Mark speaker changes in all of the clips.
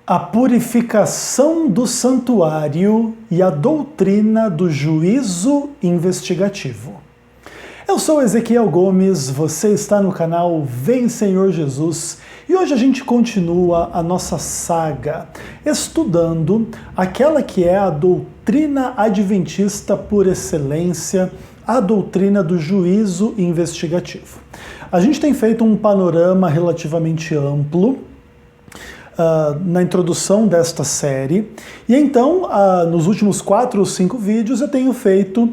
Speaker 1: A purificação do santuário e a doutrina do juízo investigativo. Eu sou Ezequiel Gomes, você está no canal Vem Senhor Jesus e hoje a gente continua a nossa saga estudando aquela que é a doutrina adventista por excelência, a doutrina do juízo investigativo. A gente tem feito um panorama relativamente amplo na introdução desta série, e então nos últimos 4 ou 5 vídeos eu tenho feito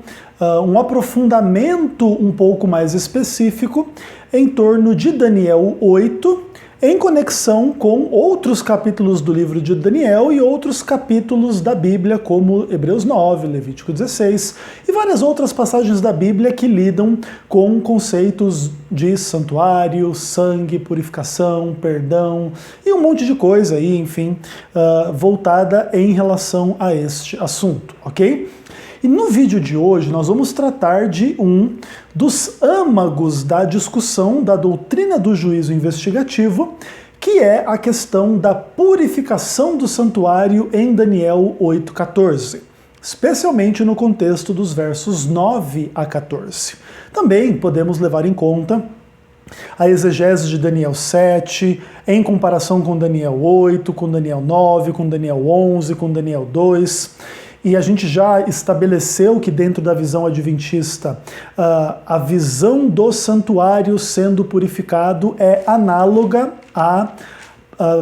Speaker 1: um aprofundamento um pouco mais específico em torno de Daniel 8, em conexão com outros capítulos do livro de Daniel e outros capítulos da Bíblia, como Hebreus 9, Levítico 16 e várias outras passagens da Bíblia que lidam com conceitos de santuário, sangue, purificação, perdão e um monte de coisa aí, enfim, voltada em relação a este assunto, ok? E no vídeo de hoje nós vamos tratar de um dos âmagos da discussão da doutrina do juízo investigativo, que é a questão da purificação do santuário em Daniel 8,14, especialmente no contexto dos versos 9 a 14. Também podemos levar em conta a exegese de Daniel 7, em comparação com Daniel 8, com Daniel 9, com Daniel 11, com Daniel 2... E a gente já estabeleceu que dentro da visão adventista, a visão do santuário sendo purificado é análoga à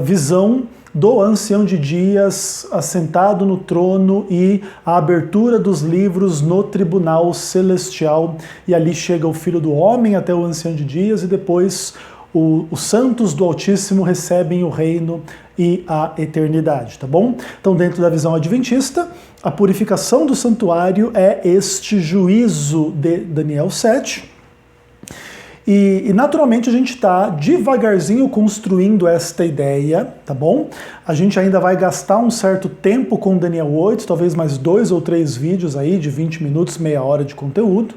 Speaker 1: visão do ancião de dias assentado no trono e a abertura dos livros no tribunal celestial. E ali chega o Filho do Homem até o ancião de dias e depois os santos do Altíssimo recebem o reino e a eternidade, tá bom? Então, dentro da visão adventista, a purificação do santuário é este juízo de Daniel 7. E naturalmente a gente está devagarzinho construindo esta ideia, tá bom? A gente ainda vai gastar um certo tempo com Daniel 8, talvez mais 2 ou 3 vídeos aí de 20 minutos, meia hora de conteúdo.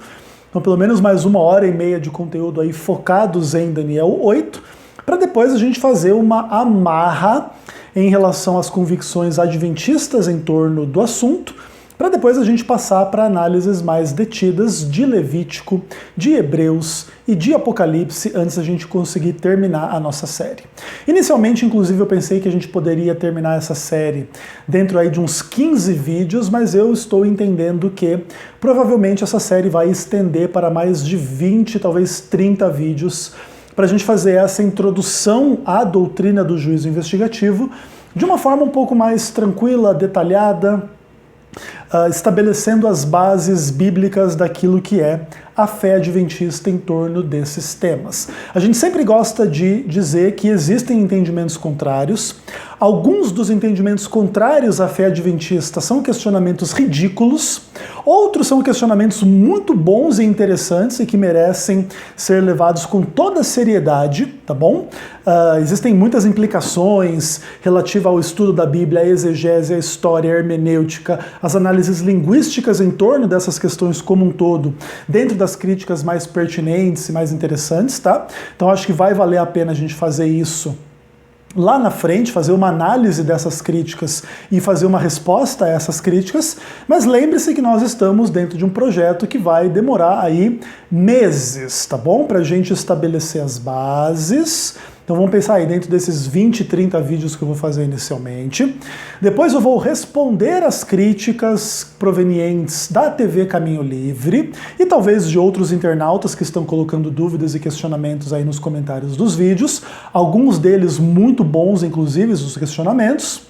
Speaker 1: Então, pelo menos mais 1h30 de conteúdo aí focados em Daniel 8, para depois a gente fazer uma amarra em relação às convicções adventistas em torno do assunto, para depois a gente passar para análises mais detidas de Levítico, de Hebreus e de Apocalipse, antes a gente conseguir terminar a nossa série. Inicialmente, inclusive, eu pensei que a gente poderia terminar essa série dentro aí de uns 15 vídeos, mas eu estou entendendo que provavelmente essa série vai estender para mais de 20, talvez 30 vídeos, para a gente fazer essa introdução à doutrina do juízo investigativo de uma forma um pouco mais tranquila, detalhada, estabelecendo as bases bíblicas daquilo que é a fé adventista em torno desses temas. A gente sempre gosta de dizer que existem entendimentos contrários. Alguns dos entendimentos contrários à fé adventista são questionamentos ridículos, outros são questionamentos muito bons e interessantes e que merecem ser levados com toda a seriedade, tá bom? Existem muitas implicações relativas ao estudo da Bíblia, a exegese, a história, a hermenêutica, as análises linguísticas em torno dessas questões como um todo, dentro das críticas mais pertinentes e mais interessantes, tá? Então acho que vai valer a pena a gente fazer isso lá na frente, fazer uma análise dessas críticas e fazer uma resposta a essas críticas, mas lembre-se que nós estamos dentro de um projeto que vai demorar aí meses, tá bom? Pra gente estabelecer as bases. Então vamos pensar aí dentro desses 20, 30 vídeos que eu vou fazer inicialmente. Depois eu vou responder as críticas provenientes da TV Caminho Livre e talvez de outros internautas que estão colocando dúvidas e questionamentos aí nos comentários dos vídeos. Alguns deles muito bons, inclusive, os questionamentos.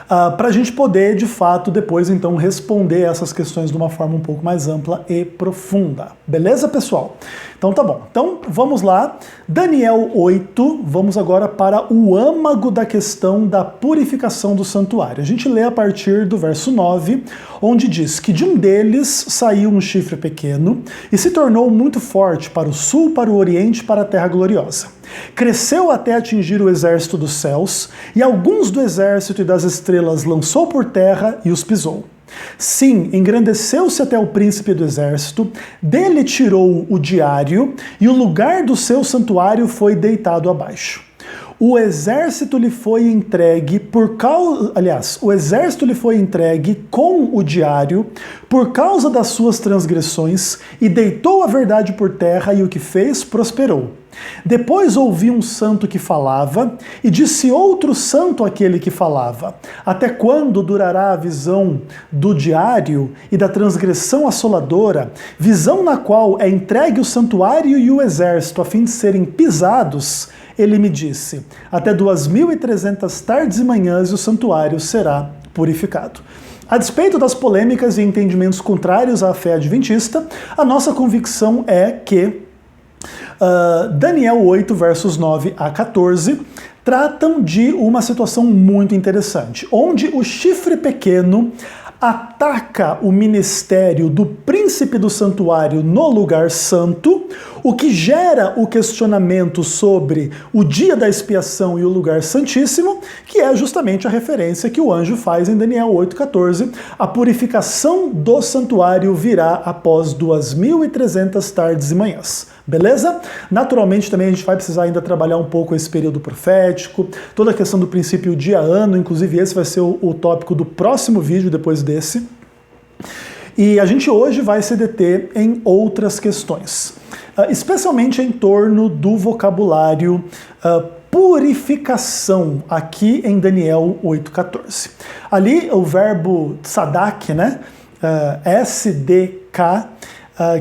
Speaker 1: Para a gente poder, de fato, depois então responder essas questões de uma forma um pouco mais ampla e profunda. Beleza, pessoal? Então tá bom. Então vamos lá. Daniel 8, vamos agora para o âmago da questão da purificação do santuário. A gente lê a partir do verso 9, onde diz que de um deles saiu um chifre pequeno e se tornou muito forte para o sul, para o oriente, para a terra gloriosa. Cresceu até atingir o exército dos céus, e alguns do exército e das estrelas lançou por terra e os pisou. Sim, engrandeceu-se até o príncipe do exército, dele tirou o diário, e o lugar do seu santuário foi deitado abaixo. O exército lhe foi entregue o exército lhe foi entregue com o diário por causa das suas transgressões e deitou a verdade por terra e o que fez prosperou. Depois ouvi um santo que falava, e disse outro santo àquele que falava: até quando durará a visão do diário e da transgressão assoladora, visão na qual é entregue o santuário e o exército a fim de serem pisados? Ele me disse: até 2.300 tardes e manhãs o santuário será purificado. A despeito das polêmicas e entendimentos contrários à fé adventista, a nossa convicção é que Daniel 8, versos 9 a 14, tratam de uma situação muito interessante, onde o chifre pequeno ataca o ministério do príncipe do santuário no lugar santo, o que gera o questionamento sobre o dia da expiação e o lugar santíssimo, que é justamente a referência que o anjo faz em Daniel 8,14. A purificação do santuário virá após 2.300 tardes e manhãs. Beleza? Naturalmente também a gente vai precisar ainda trabalhar um pouco esse período profético, toda a questão do princípio dia-ano, inclusive esse vai ser o tópico do próximo vídeo depois desse. E a gente hoje vai se deter em outras questões, especialmente em torno do vocabulário purificação, aqui em Daniel 8,14. Ali o verbo tzadak, né? SDK,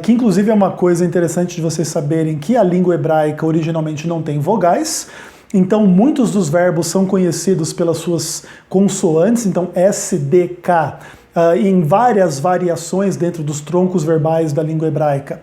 Speaker 1: que inclusive é uma coisa interessante de vocês saberem que a língua hebraica originalmente não tem vogais, então muitos dos verbos são conhecidos pelas suas consoantes, então SDK, em várias variações dentro dos troncos verbais da língua hebraica,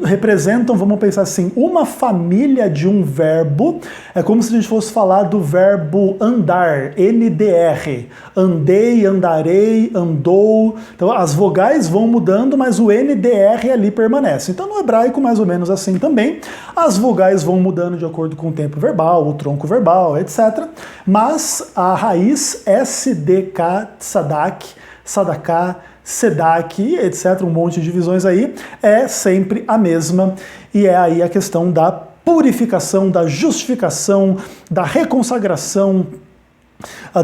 Speaker 1: representam, vamos pensar assim, uma família de um verbo. É como se a gente fosse falar do verbo andar, NDR, andei, andarei, andou. Então as vogais vão mudando, mas o NDR ali permanece. Então no hebraico mais ou menos assim também, as vogais vão mudando de acordo com o tempo verbal, o tronco verbal, etc. Mas a raiz SDK, tzadak, Sadaká, Sedak, etc., um monte de divisões aí, é sempre a mesma, e é aí a questão da purificação, da justificação, da reconsagração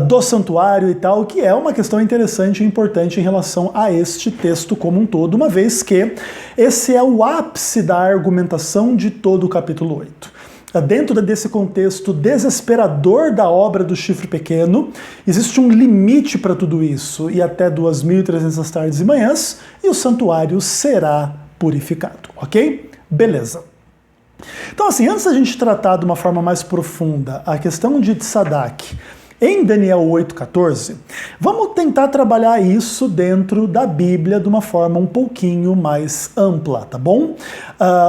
Speaker 1: do santuário e tal, que é uma questão interessante e importante em relação a este texto como um todo, uma vez que esse é o ápice da argumentação de todo o capítulo 8. Dentro desse contexto desesperador da obra do chifre pequeno, existe um limite para tudo isso, e até 2.300 tardes e manhãs, e o santuário será purificado, ok? Beleza. Então assim, antes da gente tratar de uma forma mais profunda a questão de tzadak, em Daniel 8,14, vamos tentar trabalhar isso dentro da Bíblia de uma forma um pouquinho mais ampla, tá bom?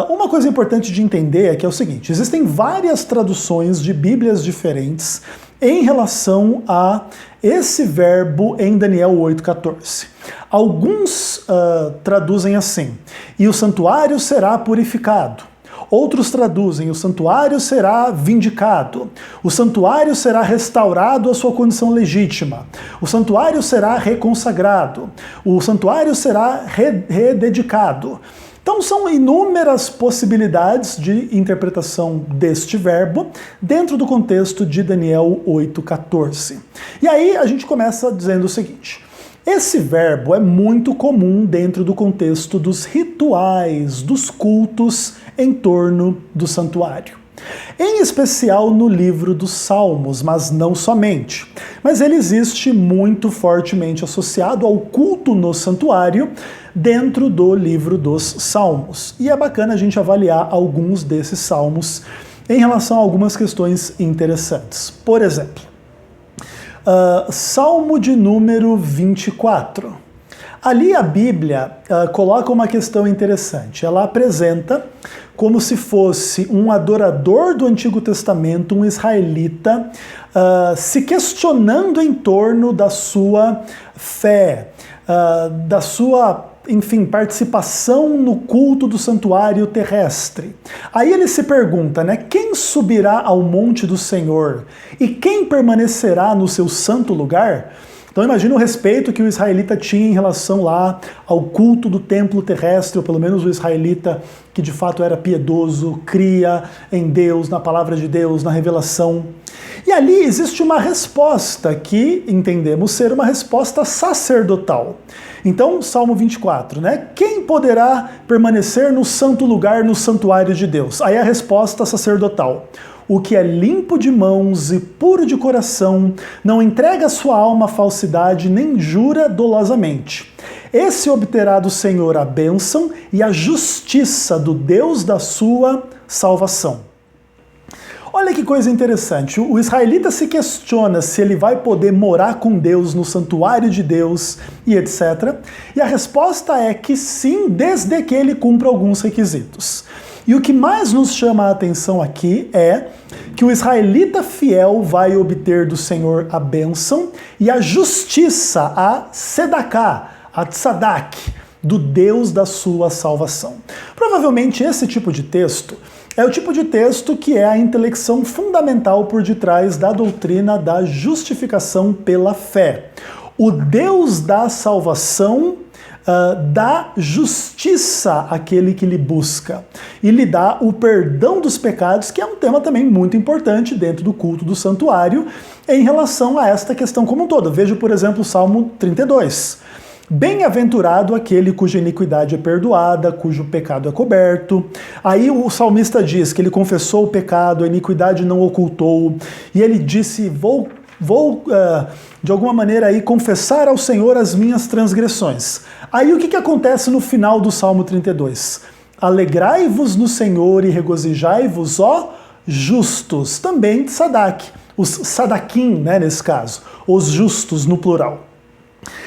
Speaker 1: Uma coisa importante de entender é que é o seguinte, existem várias traduções de Bíblias diferentes em relação a esse verbo em Daniel 8,14. Alguns traduzem assim: e o santuário será purificado. Outros traduzem: o santuário será vindicado, o santuário será restaurado à sua condição legítima, o santuário será reconsagrado, o santuário será rededicado. Então são inúmeras possibilidades de interpretação deste verbo dentro do contexto de Daniel 8,14. E aí a gente começa dizendo o seguinte: esse verbo é muito comum dentro do contexto dos rituais, dos cultos em torno do santuário. Em especial no livro dos Salmos, mas não somente. Mas ele existe muito fortemente associado ao culto no santuário dentro do livro dos Salmos. E é bacana a gente avaliar alguns desses salmos em relação a algumas questões interessantes. Por exemplo, Salmo de número 24. Ali a Bíblia coloca uma questão interessante. Ela apresenta como se fosse um adorador do Antigo Testamento, um israelita, se questionando em torno da sua fé, da sua, enfim, participação no culto do santuário terrestre. Aí ele se pergunta, né, quem subirá ao monte do Senhor e quem permanecerá no seu santo lugar? Então imagina o respeito que o israelita tinha em relação lá ao culto do templo terrestre, ou pelo menos o israelita que de fato era piedoso, cria em Deus, na palavra de Deus, na revelação. E ali existe uma resposta que entendemos ser uma resposta sacerdotal. Então, Salmo 24, né? Quem poderá permanecer no santo lugar, no santuário de Deus? Aí a resposta sacerdotal. O que é limpo de mãos e puro de coração, não entrega sua alma à falsidade, nem jura dolosamente. Esse obterá do Senhor a bênção e a justiça do Deus da sua salvação. Olha que coisa interessante, o israelita se questiona se ele vai poder morar com Deus no santuário de Deus e etc. E a resposta é que sim, desde que ele cumpra alguns requisitos. E o que mais nos chama a atenção aqui é que o israelita fiel vai obter do Senhor a bênção e a justiça, a sedaká, a tzadak, do Deus da sua salvação. Provavelmente esse tipo de texto é o tipo de texto que é a intelecção fundamental por detrás da doutrina da justificação pela fé. O Deus da salvação dá justiça àquele que lhe busca e lhe dá o perdão dos pecados, que é um tema também muito importante dentro do culto do santuário em relação a esta questão como um todo. Veja, por exemplo, o Salmo 32. Bem-aventurado aquele cuja iniquidade é perdoada, cujo pecado é coberto. Aí o salmista diz que ele confessou o pecado, a iniquidade não ocultou, e ele disse, vou de alguma maneira aí confessar ao Senhor as minhas transgressões. Aí o que acontece no final do Salmo 32? Alegrai-vos no Senhor e regozijai-vos, ó justos, também tzadak, os sadakim, né, nesse caso, os justos no plural.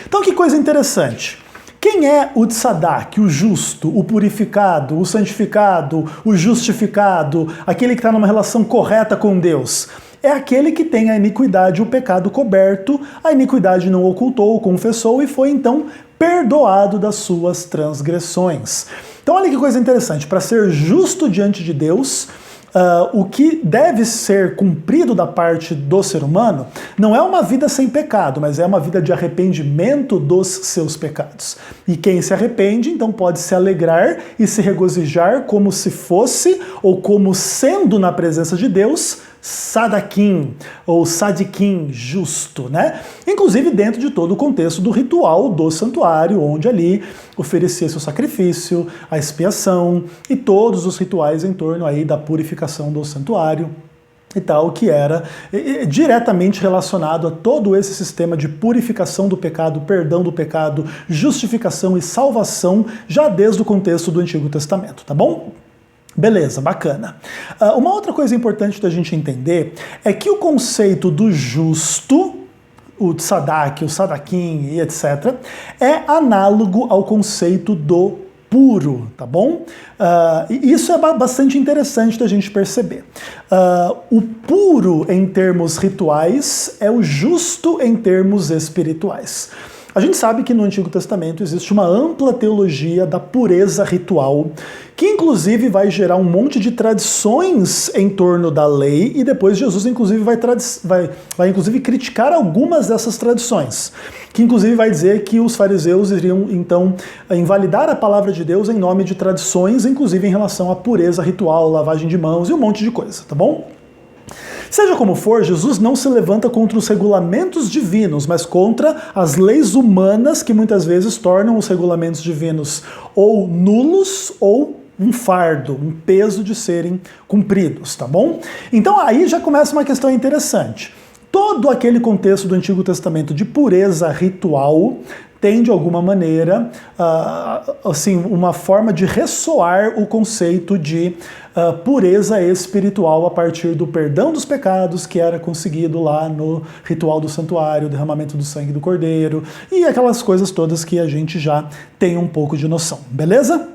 Speaker 1: Então que coisa interessante. Quem é o tzadak, o justo, o purificado, o santificado, o justificado, aquele que está numa relação correta com Deus? É aquele que tem a iniquidade, o pecado coberto, a iniquidade não ocultou, confessou e foi então perdoado das suas transgressões. Então olha que coisa interessante, para ser justo diante de Deus, o que deve ser cumprido da parte do ser humano não é uma vida sem pecado, mas é uma vida de arrependimento dos seus pecados. E quem se arrepende, então pode se alegrar e se regozijar como se fosse, ou como sendo na presença de Deus, sadakim, ou sadikim, justo, né? Inclusive dentro de todo o contexto do ritual do santuário, onde ali oferecia-se o sacrifício, a expiação e todos os rituais em torno aí da purificação do santuário e tal, que era diretamente relacionado a todo esse sistema de purificação do pecado, perdão do pecado, justificação e salvação, já desde o contexto do Antigo Testamento, tá bom? Beleza, bacana. Uma outra coisa importante da gente entender é que o conceito do justo, o tzadak, o sadakim e etc., é análogo ao conceito do puro, tá bom? E isso é bastante interessante da gente perceber. O puro em termos rituais é o justo em termos espirituais. A gente sabe que no Antigo Testamento existe uma ampla teologia da pureza ritual, que inclusive vai gerar um monte de tradições em torno da lei, e depois Jesus inclusive vai inclusive criticar algumas dessas tradições, que inclusive vai dizer que os fariseus iriam então invalidar a palavra de Deus em nome de tradições, inclusive em relação à pureza ritual, lavagem de mãos e um monte de coisa, tá bom? Seja como for, Jesus não se levanta contra os regulamentos divinos, mas contra as leis humanas que muitas vezes tornam os regulamentos divinos ou nulos ou um fardo, um peso de serem cumpridos, tá bom? Então aí já começa uma questão interessante. Todo aquele contexto do Antigo Testamento de pureza ritual tem, de alguma maneira, assim, uma forma de ressoar o conceito de pureza espiritual a partir do perdão dos pecados que era conseguido lá no ritual do santuário, o derramamento do sangue do cordeiro e aquelas coisas todas que a gente já tem um pouco de noção, beleza?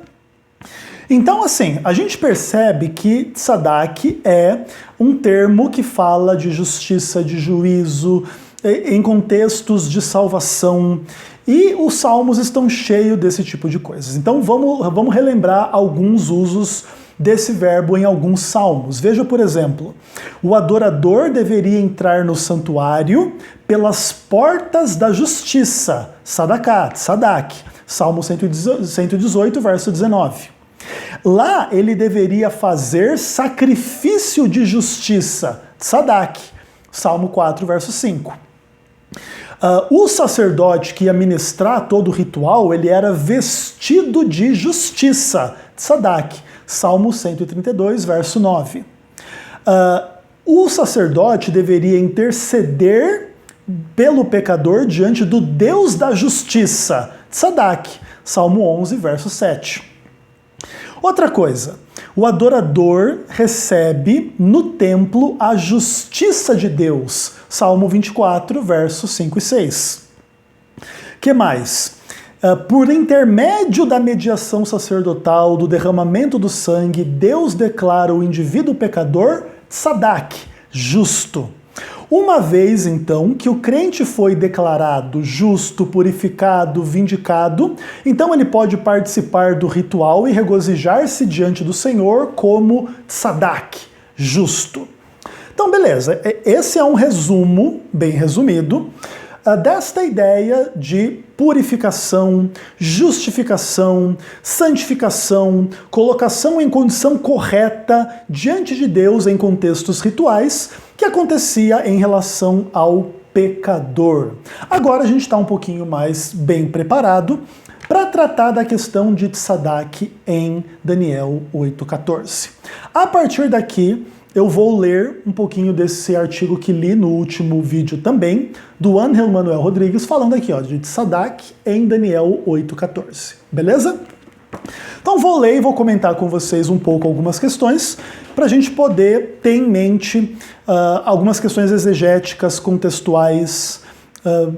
Speaker 1: Então, assim, a gente percebe que tzadak é um termo que fala de justiça, de juízo, em contextos de salvação, e os salmos estão cheios desse tipo de coisas. Então vamos relembrar alguns usos desse verbo em alguns salmos. Veja, por exemplo, o adorador deveria entrar no santuário pelas portas da justiça, Sadakat, Sadak, Salmo 118, verso 19. Lá ele deveria fazer sacrifício de justiça, Sadak, Salmo 4, verso 5. O sacerdote que ia ministrar todo o ritual, ele era vestido de justiça, Sadak, Salmo 132, verso 9. O sacerdote deveria interceder pelo pecador diante do Deus da justiça, Sadak, Salmo 11, verso 7. Outra coisa, o adorador recebe no templo a justiça de Deus, Salmo 24, versos 5 e 6. Que mais? Por intermédio da mediação sacerdotal, do derramamento do sangue, Deus declara o indivíduo pecador Sadak, justo. Uma vez, então, que o crente foi declarado justo, purificado, vindicado, então ele pode participar do ritual e regozijar-se diante do Senhor como Sadak, justo. Então, beleza, esse é um resumo, bem resumido, desta ideia de purificação, justificação, santificação, colocação em condição correta diante de Deus em contextos rituais, que acontecia em relação ao pecador. Agora a gente está um pouquinho mais bem preparado para tratar da questão de Tzadak em Daniel 8,14. A partir daqui, eu vou ler um pouquinho desse artigo que li no último vídeo também, do Ángel Manuel Rodrigues, falando aqui de Tzadak em Daniel 8,14. Beleza? Então vou ler e vou comentar com vocês um pouco algumas questões, para a gente poder ter em mente algumas questões exegéticas, contextuais,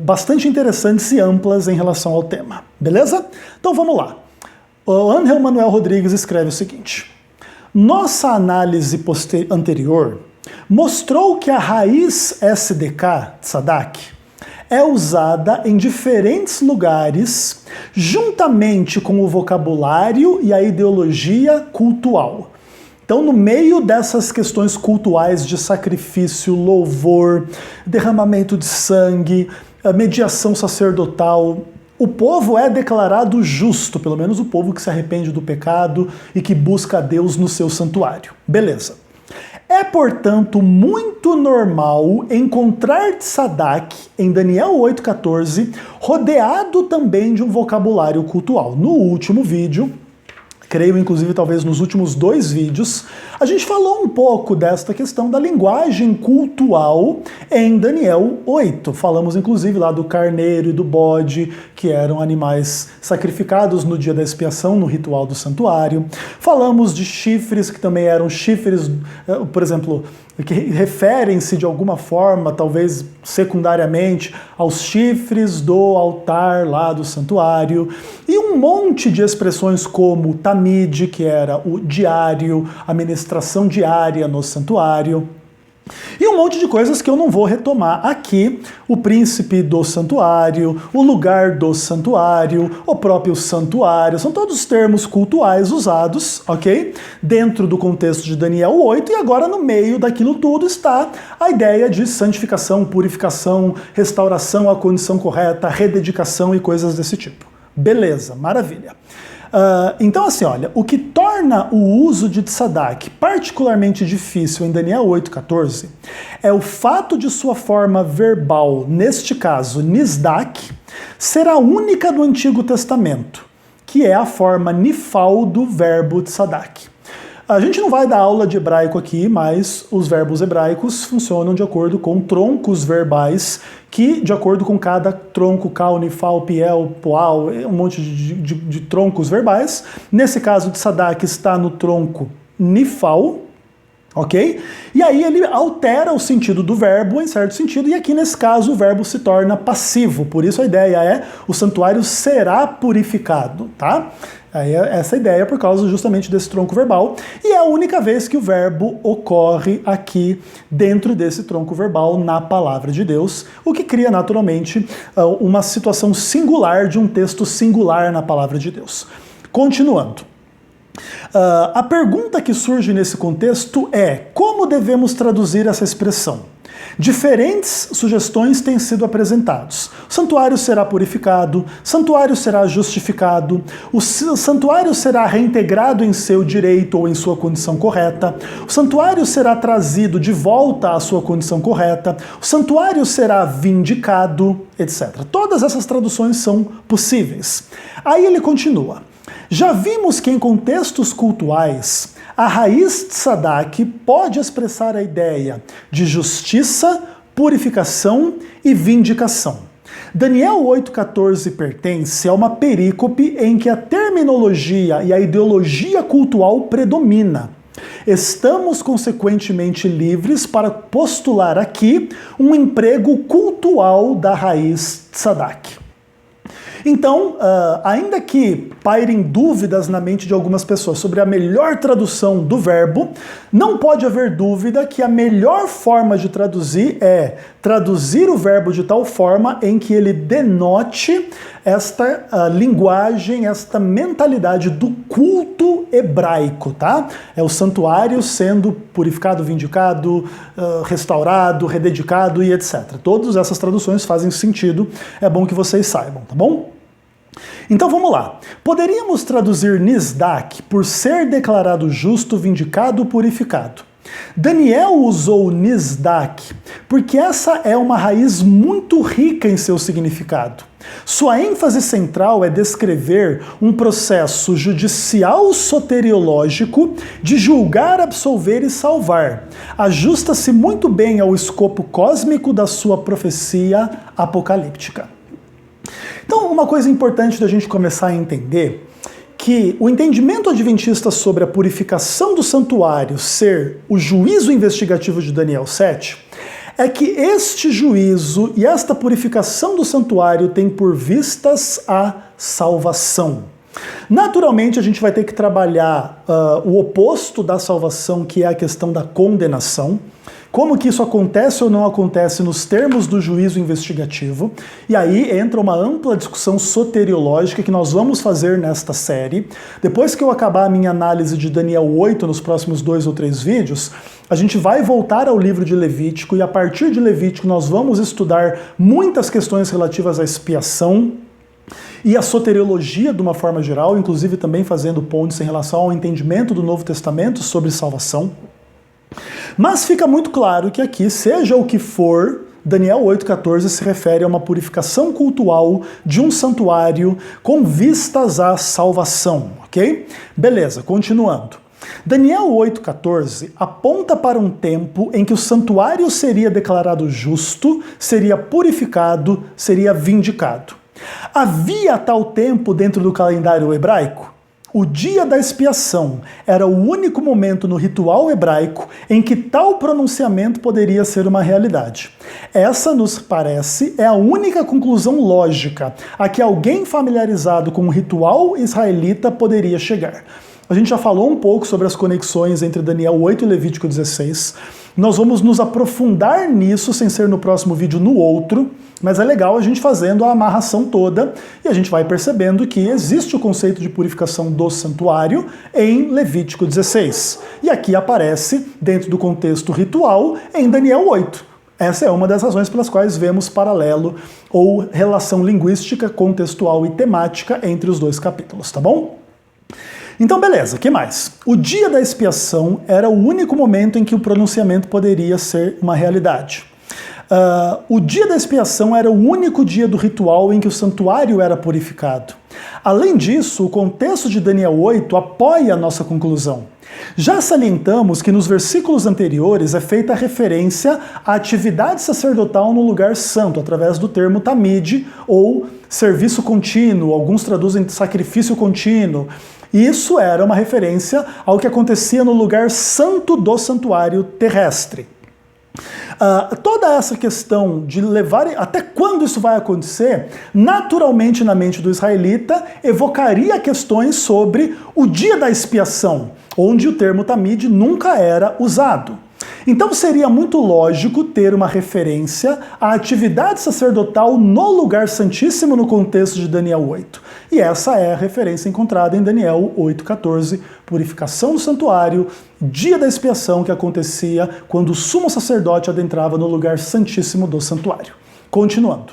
Speaker 1: bastante interessantes e amplas em relação ao tema. Beleza? Então vamos lá. O Ángel Manuel Rodrigues escreve o seguinte: nossa análise anterior mostrou que a raiz SDK, Tzadak, é usada em diferentes lugares, juntamente com o vocabulário e a ideologia cultual. Então, no meio dessas questões cultuais de sacrifício, louvor, derramamento de sangue, mediação sacerdotal, o povo é declarado justo, pelo menos o povo que se arrepende do pecado e que busca a Deus no seu santuário. Beleza. É, portanto, muito normal encontrar Tzadak em Daniel 8,14, rodeado também de um vocabulário cultual. No último vídeo, creio inclusive talvez nos últimos 2 vídeos, a gente falou um pouco desta questão da linguagem cultual em Daniel 8. Falamos inclusive lá do carneiro e do bode, que eram animais sacrificados no dia da expiação, no ritual do santuário. Falamos de chifres, que também eram chifres, por exemplo, que referem-se de alguma forma, talvez secundariamente, aos chifres do altar lá do santuário, e um monte de expressões como tamid, que era o diário, a ministração diária no santuário, e um monte de coisas que eu não vou retomar aqui: o príncipe do santuário, o lugar do santuário, o próprio santuário, são todos termos cultuais usados, ok? Dentro do contexto de Daniel 8, e agora no meio daquilo tudo está a ideia de santificação, purificação, restauração à condição correta, rededicação e coisas desse tipo. Beleza, maravilha. Então assim, olha, o que torna o uso de Tzadak particularmente difícil em Daniel 8,14 é o fato de sua forma verbal, neste caso Nizdak, ser a única do Antigo Testamento, que é a forma nifal do verbo Tzadak. A gente não vai dar aula de hebraico aqui, mas os verbos hebraicos funcionam de acordo com troncos verbais, que de acordo com cada tronco, kal, nifal, piel, poal, um monte de troncos verbais. Nesse caso, Tzadak está no tronco nifal, ok? E aí ele altera o sentido do verbo em certo sentido, e aqui nesse caso o verbo se torna passivo. Por isso a ideia é: o santuário será purificado, tá? Aí essa ideia é por causa justamente desse tronco verbal, e é a única vez que o verbo ocorre aqui dentro desse tronco verbal na palavra de Deus, o que cria naturalmente uma situação singular de um texto singular na palavra de Deus. Continuando. A pergunta que surge nesse contexto é: como devemos traduzir essa expressão? Diferentes sugestões têm sido apresentadas. O santuário será purificado, o santuário será justificado, o santuário será reintegrado em seu direito ou em sua condição correta, o santuário será trazido de volta à sua condição correta, o santuário será vindicado, etc. Todas essas traduções são possíveis. Aí ele continua. Já vimos que em contextos cultuais, a raiz tzadak pode expressar a ideia de justiça, purificação e vindicação. Daniel 8,14 pertence a uma perícope em que a terminologia e a ideologia cultual predomina. Estamos, consequentemente, livres para postular aqui um emprego cultual da raiz tzadak. Então, ainda que pairem dúvidas na mente de algumas pessoas sobre a melhor tradução do verbo, não pode haver dúvida que a melhor forma de traduzir é traduzir o verbo de tal forma em que ele denote esta linguagem, esta mentalidade do culto hebraico, tá? É o santuário sendo purificado, vindicado, restaurado, rededicado e etc. Todas essas traduções fazem sentido, é bom que vocês saibam, tá bom? Então vamos lá. Poderíamos traduzir Nizdak por ser declarado justo, vindicado, purificado. Daniel usou Nizdak porque essa é uma raiz muito rica em seu significado. Sua ênfase central é descrever um processo judicial soteriológico de julgar, absolver e salvar. Ajusta-se muito bem ao escopo cósmico da sua profecia apocalíptica. Então, uma coisa importante da gente começar a entender que o entendimento adventista sobre a purificação do santuário ser o juízo investigativo de Daniel 7 é que este juízo e esta purificação do santuário tem por vistas a salvação. Naturalmente, a gente vai ter que trabalhar o oposto da salvação, que é a questão da condenação. Como que isso acontece ou não acontece nos termos do juízo investigativo. E aí entra uma ampla discussão soteriológica que nós vamos fazer nesta série. Depois que eu acabar a minha análise de Daniel 8 nos próximos 2 ou 3 vídeos, a gente vai voltar ao livro de Levítico e a partir de Levítico nós vamos estudar muitas questões relativas à expiação e a soteriologia de uma forma geral, inclusive também fazendo pontes em relação ao entendimento do Novo Testamento sobre salvação. Mas fica muito claro que aqui, seja o que for, Daniel 8,14 se refere a uma purificação cultual de um santuário com vistas à salvação, ok? Beleza, continuando. Daniel 8,14 aponta para um tempo em que o santuário seria declarado justo, seria purificado, seria vindicado. Havia tal tempo dentro do calendário hebraico? O dia da expiação era o único momento no ritual hebraico em que tal pronunciamento poderia ser uma realidade. Essa, nos parece, é a única conclusão lógica a que alguém familiarizado com o ritual israelita poderia chegar. A gente já falou um pouco sobre as conexões entre Daniel 8 e Levítico 16. Nós vamos nos aprofundar nisso, sem ser no próximo vídeo, no outro, mas é legal a gente fazendo a amarração toda e a gente vai percebendo que existe o conceito de purificação do santuário em Levítico 16. E aqui aparece, dentro do contexto ritual, em Daniel 8. Essa é uma das razões pelas quais vemos paralelo ou relação linguística, contextual e temática entre os dois capítulos, tá bom? Então, beleza, o que mais? O dia da expiação era o único momento em que o pronunciamento poderia ser uma realidade. O dia da expiação era o único dia do ritual em que o santuário era purificado. Além disso, o contexto de Daniel 8 apoia a nossa conclusão. Já salientamos que nos versículos anteriores é feita referência à atividade sacerdotal no lugar santo, através do termo tamid, ou serviço contínuo, alguns traduzem sacrifício contínuo. Isso era uma referência ao que acontecia no lugar santo do santuário terrestre. Toda essa questão de levar até quando isso vai acontecer, naturalmente na mente do israelita, evocaria questões sobre o dia da expiação, onde o termo tamid nunca era usado. Então seria muito lógico ter uma referência à atividade sacerdotal no lugar santíssimo no contexto de Daniel 8. E essa é a referência encontrada em Daniel 8,14, purificação do santuário, dia da expiação que acontecia quando o sumo sacerdote adentrava no lugar santíssimo do santuário. Continuando.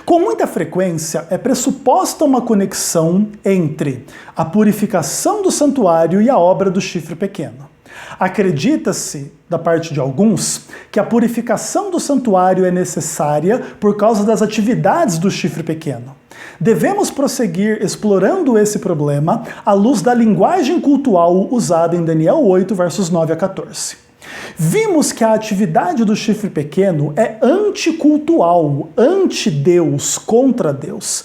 Speaker 1: Com muita frequência é pressuposta uma conexão entre a purificação do santuário e a obra do chifre pequeno. Acredita-se, da parte de alguns, que a purificação do santuário é necessária por causa das atividades do chifre pequeno. Devemos prosseguir explorando esse problema à luz da linguagem cultual usada em Daniel 8, versos 9 a 14. Vimos que a atividade do chifre pequeno é anticultual, anti-Deus, contra Deus.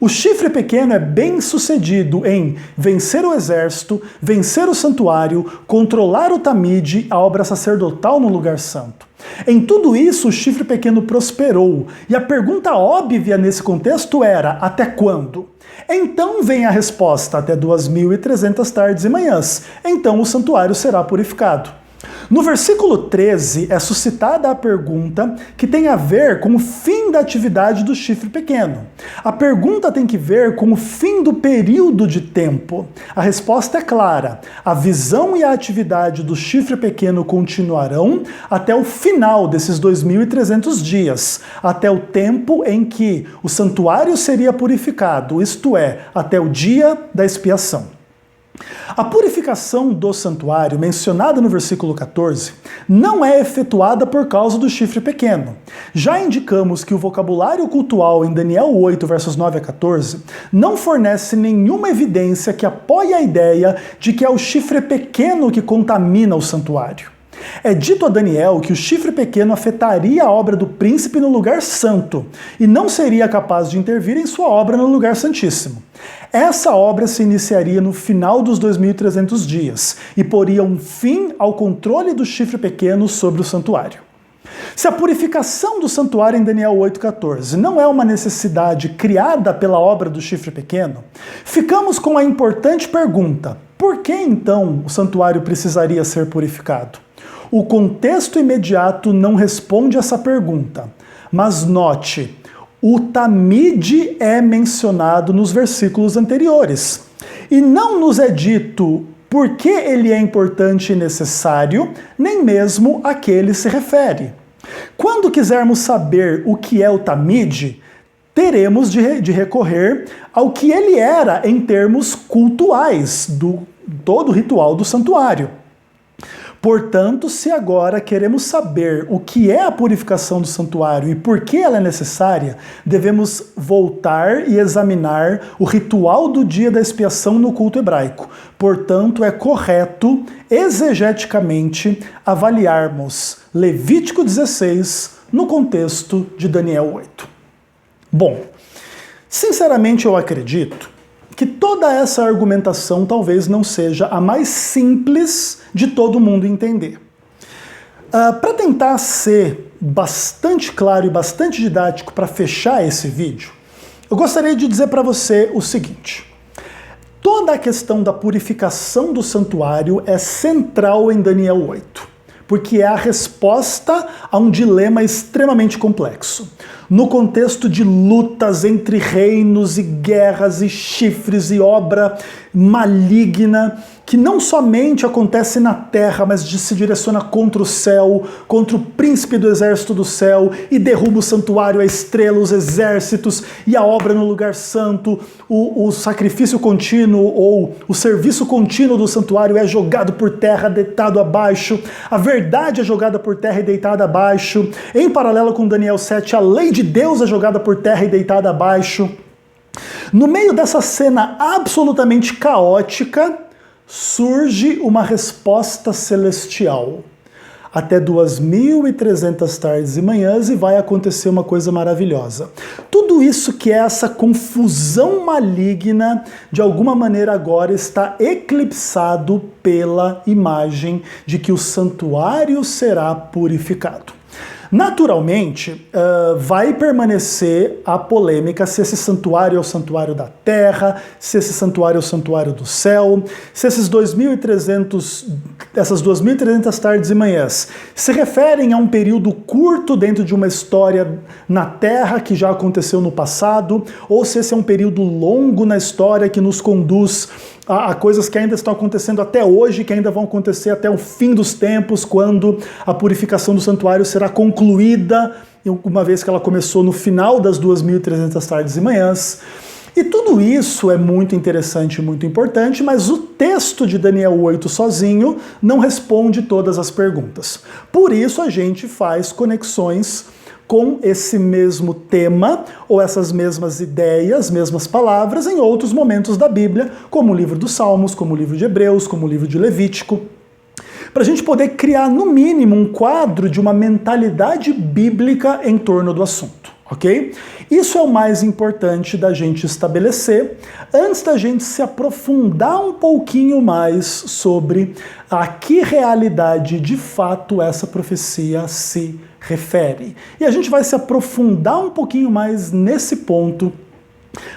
Speaker 1: O chifre pequeno é bem sucedido em vencer o exército, vencer o santuário, controlar o tamide, a obra sacerdotal no lugar santo. Em tudo isso, o chifre pequeno prosperou, e a pergunta óbvia nesse contexto era: até quando? Então vem a resposta: até 2.300 tardes e manhãs. Então o santuário será purificado. No versículo 13 é suscitada a pergunta que tem a ver com o fim da atividade do chifre pequeno. A pergunta tem que ver com o fim do período de tempo. A resposta é clara: a visão e a atividade do chifre pequeno continuarão até o final desses 2.300 dias, até o tempo em que o santuário seria purificado, isto é, até o dia da expiação. A purificação do santuário, mencionada no versículo 14, não é efetuada por causa do chifre pequeno. Já indicamos que o vocabulário cultual em Daniel 8, versos 9 a 14, não fornece nenhuma evidência que apoie a ideia de que é o chifre pequeno que contamina o santuário. É dito a Daniel que o chifre pequeno afetaria a obra do príncipe no lugar santo e não seria capaz de intervir em sua obra no lugar santíssimo. Essa obra se iniciaria no final dos 2.300 dias e poria um fim ao controle do chifre pequeno sobre o santuário. Se a purificação do santuário em Daniel 8,14 não é uma necessidade criada pela obra do chifre pequeno, ficamos com a importante pergunta: por que então o santuário precisaria ser purificado? O contexto imediato não responde essa pergunta, mas note, o tamide é mencionado nos versículos anteriores. E não nos é dito por que ele é importante e necessário, nem mesmo a que ele se refere. Quando quisermos saber o que é o tamide, teremos de recorrer ao que ele era em termos cultuais, do todo o ritual do santuário. Portanto, se agora queremos saber o que é a purificação do santuário e por que ela é necessária, devemos voltar e examinar o ritual do dia da expiação no culto hebraico. Portanto, é correto, exegeticamente, avaliarmos Levítico 16 no contexto de Daniel 8. Bom, sinceramente eu acredito que toda essa argumentação talvez não seja a mais simples de todo mundo entender. Para tentar ser bastante claro e bastante didático para fechar esse vídeo, eu gostaria de dizer para você o seguinte: toda a questão da purificação do santuário é central em Daniel 8, porque é a resposta a um dilema extremamente complexo. No contexto de lutas entre reinos e guerras e chifres e obra maligna, que não somente acontece na terra, mas se direciona contra o céu, contra o príncipe do exército do céu, e derruba o santuário, a estrela, os exércitos, e a obra no lugar santo, o sacrifício contínuo ou o serviço contínuo do santuário é jogado por terra, deitado abaixo, a verdade é jogada por terra e deitada abaixo. Em paralelo com Daniel 7, a lei de Deus é jogada por terra e deitada abaixo. No meio dessa cena absolutamente caótica, surge uma resposta celestial. Até 2.300 tardes e manhãs e vai acontecer uma coisa maravilhosa. Tudo isso que é essa confusão maligna, de alguma maneira agora está eclipsado pela imagem de que o santuário será purificado. Naturalmente, vai permanecer a polêmica se esse santuário é o santuário da terra, se esse santuário é o santuário do céu, se essas 2.300 tardes e manhãs se referem a um período curto dentro de uma história na terra que já aconteceu no passado, ou se esse é um período longo na história que nos conduz a coisas que ainda estão acontecendo até hoje, que ainda vão acontecer até o fim dos tempos, quando a purificação do santuário será concluída, uma vez que ela começou no final das 2.300 tardes e manhãs. E tudo isso é muito interessante e muito importante, mas o texto de Daniel 8 sozinho não responde todas as perguntas. Por isso a gente faz conexões com esse mesmo tema, ou essas mesmas ideias, mesmas palavras, em outros momentos da Bíblia, como o livro dos Salmos, como o livro de Hebreus, como o livro de Levítico, para a gente poder criar, no mínimo, um quadro de uma mentalidade bíblica em torno do assunto, ok? Isso é o mais importante da gente estabelecer, antes da gente se aprofundar um pouquinho mais sobre a que realidade, de fato, essa profecia se refere. E a gente vai se aprofundar um pouquinho mais nesse ponto,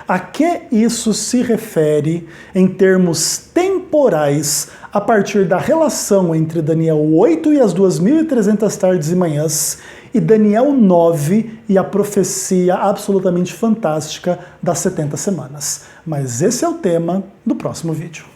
Speaker 1: a que isso se refere em termos temporais, a partir da relação entre Daniel 8 e as 2.300 tardes e manhãs, e Daniel 9 e a profecia absolutamente fantástica das 70 semanas. Mas esse é o tema do próximo vídeo.